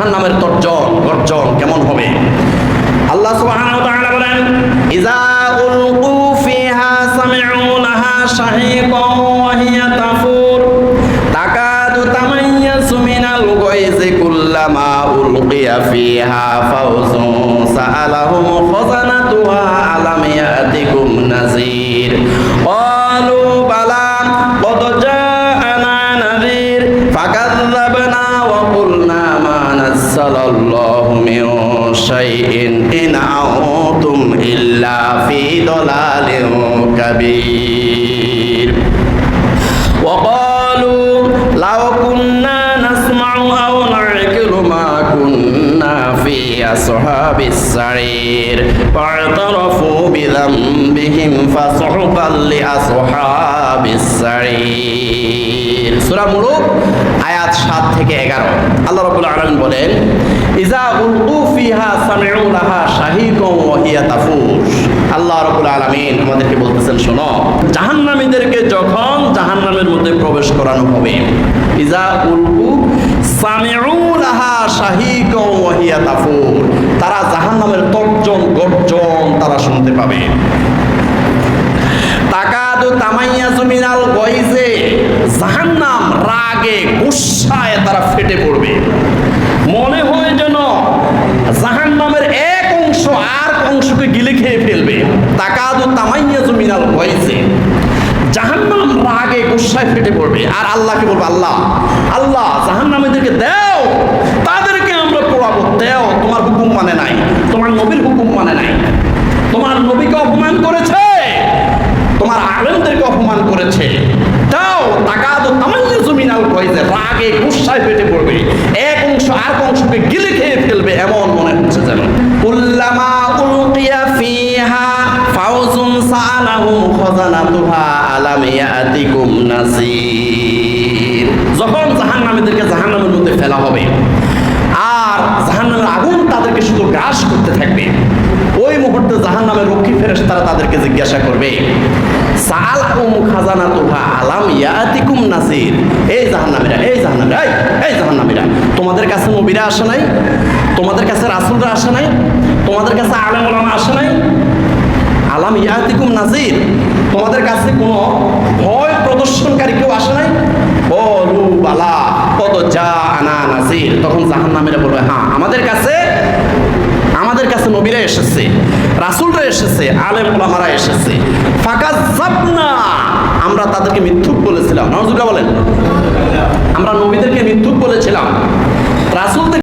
জাহান্নামের গর্জন কেমন হবে। আল্লাহ সুবহানাহু ওয়া তাআলা বলেন, ইযা উলকু ফিহা সামি'উ লাহা শাহীকান ওয়া হিয়া তাফুর তাকাদু তামাইয়াজু মিনাল গায়জি কুল্লামা উলকিয়া ফিহা ফাওজুন সাআলাহুম খাযানাতুহা আলাম ইয়াতিকুম নাযীর ক্বালু বালা ক্বাদ জাআনা নাযীর ফাকাযযাবনা ওয়া কুলনা মা নাযালাল্লাহু মিন শাইইন ইন আনতুম ইল্লা ফি দালালিন কাবীর ওয়া ক্বালু লাউ কুন্না নাসমা'ু আও না'কিলু মা কুন্না ফি আসহাবিস সাঈর ফা'তারাফু বিযামবিহিম ফাসুহকাল লিআসহাবিস সাঈর। সূরা মুলুক আয়াত 7 থেকে 11। আল্লাহ রাব্বুল আলামিন বলেন, ইযা উলকু ফিহা সামি'উ লাহা শাহীকান ওয়া হিয়া তাফুর। আল্লাহ রাব্বুল আলামিন আমাদেরকে বলতেছেন, শোনো, জাহান্নামীদেরকে যখন জাহান্নামের মধ্যে প্রবেশ করানো হবে, ইযা উলকু সামি'উ লাহা শাহীকান ওয়া হিয়া তাফুর, তারা জাহান্নামের গর্জন তারা শুনতে পাবে। তাকাদু তামাইয়াজু মিনাল গায়জি, জাহান্নাম রাগে গুসায় তারা ফেটে পড়বে। মনে হয় যেন জাহান্নামের এক অংশ আর অংশকে গিলে খেয়ে ফেলবে। তাকাদু তামাইয়াজু মিনাল গায়জি, জাহান্নাম রাগে গুসায় ফেটে পড়বে। আর আল্লাহকে বলবে, আল্লাহ আল্লাহ জাহান্নামীদেরকে দাও, তাদেরকে আমরা পোড়াবো। দাও, তোমার হুকুম মানে নাই, তোমার নবীর হুকুম মানে নাই, তোমার নবীকে অপমান করেছে, তোমার আলেমদেরকে অপমান করেছে। দাও, তাকাদু তামাইয়াজু মিনাল গায়জি, রাগে গুসায় ফেটে পড়বে, এক অংশ আর অংশকে গিলে খেয়ে ফেলবে এমন মনে হচ্ছে যেন। কুল্লামা উলকিয়া ফিহা ফাওজুন সাআলাহুম খাযানাতুহা আলাম ইয়াতিকুম নাযীর। যখন জাহান্নামীদেরকে জাহান্নামের মধ্যে ফেলা হবে আর জাহান্নামের আগুন তাদেরকে শুধু গ্রাস করতে থাকবে, ওই মুহূর্তে জাহান্নামের রক্ষী ফেরেশতারা তাদেরকে জিজ্ঞাসা করবে, সাআলাহুম খাযানাতুহা আলাম ইয়াতিকুম নাযীর। এই জাহান্নামীরা, এই জাহান্নামীরা, এই জাহান্নামীরা, তোমাদের কাছে নবীরা আসে নাই? তোমাদের কাছে রাসূলরা আসে নাই? তোমাদের কাছে আলেম ওলামা আসে নাই? আলাম ইয়াতিকুম নাযীর, তোমাদের কাছে কোনো ভয় প্রদর্শনকারী কেউ আসে নাই? ক্বালু বালা ক্বাদ জাআনা নাযীর। তখন জাহান্নামীরা বলবে, হ্যাঁ, আমাদের কাছে নবীরা এসেছে, রাসূলরা এসেছে, আলেম ওলামারা এসেছে। ফাকাযাবনা, আমরা তাদেরকে মিথ্যুক বলেছিলাম। নাউযুবিল্লাহ বলেন, আমরা নবীদেরকে মিথ্যুক বলেছিলাম, রাসূল